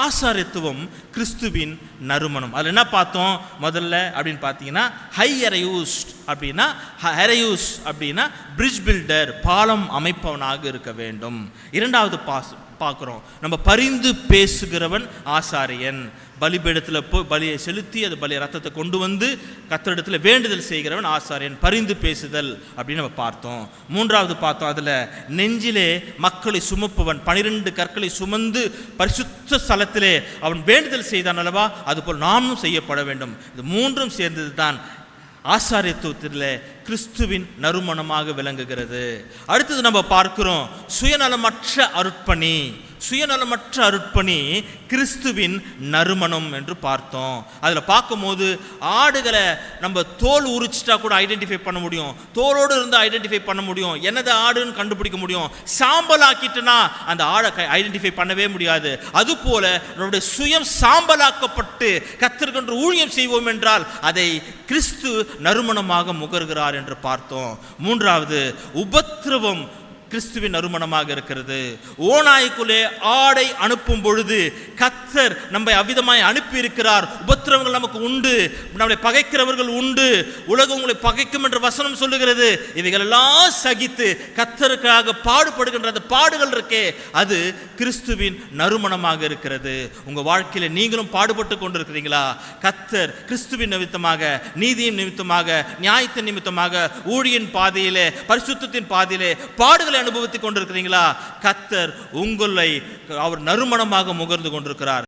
ஆசாரியத்துவம் கிறிஸ்துவின் நறுமணம். அதில் என்ன பார்த்தோம் முதல்ல அப்படின்னு பார்த்தீங்கன்னா, ஹையரையூஸ்ட் அப்படின்னா, ஹெரையூஸ் அப்படின்னா பிரிட்ஜ் பில்டர், பாலம் அமைப்பவனாக இருக்க வேண்டும். இரண்டாவது பார்க்குறோம், நம்ம பரிந்து பேசுகிறவன் ஆசாரியன். பலிபீடத்தில் போய் பலியை செலுத்தி அது பலி ரத்தத்தை கொண்டு வந்து கர்த்தரிடத்தில் வேண்டுதல் செய்கிறவன் ஆசாரியன். பரிந்து பேசுதல் அப்படின்னு நம்ம பார்த்தோம். மூன்றாவது பார்த்தோம், அதில் நெஞ்சிலே மக்களை சுமப்பவன், 12 கற்களை சுமந்து பரிசுத்த ஸ்தலத்திலே அவன் வேண்டுதல் செய்தான் அல்லவா, அதுபோல் நாமும் செய்யப்பட வேண்டும். இது மூன்றும் சேர்ந்தது தான் ஆசாரியத்துவத்தில் கிறிஸ்துவின் நறுமணமாக விளங்குகிறது. அடுத்தது நம்ம பார்க்கிறோம், சுயநலமற்ற அருட்பணி. சுயநலமற்ற அருட்பணி கிறிஸ்துவின் நறுமணம் என்று பார்த்தோம். அதில் பார்க்கும்போது ஆடுகளை நம்ம தோல் உரிச்சிட்டா கூட ஐடென்டிஃபை பண்ண முடியும், தோலோடு இருந்து ஐடென்டிஃபை பண்ண முடியும், என்னது ஆடுன்னு கண்டுபிடிக்க முடியும். சாம்பல் ஆக்கிட்டுனா அந்த ஆடை ஐடென்டிஃபை பண்ணவே முடியாது. அதுபோல நம்முடைய சுயம் சாம்பலாக்கப்பட்டு கர்த்தருக்கென்று ஊழியம் செய்வோம் என்றால் அதை கிறிஸ்து நறுமணமாக முகர்கிறார் என்று பார்த்தோம். மூன்றாவது, உபத்திரவம் கிறிஸ்துவின் நறுமணமாக இருக்கிறது. ஓநாய்க்குள்ளே ஆடை அனுப்பும் பொழுது கர்த்தர் நம்மை அவ்விதமாய் அனுப்பி இருக்கிறார். உபத்திரவங்கள் நமக்கு உண்டு, நம்மளை பகைக்கிறவர்கள் உண்டு, உலகம் உங்களை பகைக்கும் என்று வசனம் சொல்லுகிறது. இவைகள் எல்லாம் சகித்து கர்த்தருக்காக பாடுபடுகின்ற அந்த பாடுகள் இருக்கே, அது கிறிஸ்துவின் நறுமணமாக இருக்கிறது. உங்க வாழ்க்கையில நீங்களும் பாடுபட்டு கொண்டிருக்கிறீங்களா? கர்த்தர் கிறிஸ்துவின் நிமித்தமாக, நீதியின் நிமித்தமாக, நியாயத்தின் நிமித்தமாக, ஊழியின் பாதையிலே, பரிசுத்தத்தின் பாதையிலே பாடுகளை அனுபவித்துக் கொண்டிருக்கிறீங்களா? கர்த்தர் உங்களை அவர் நறுமணமாக முகர்ந்து கொண்டிருக்கிறார்.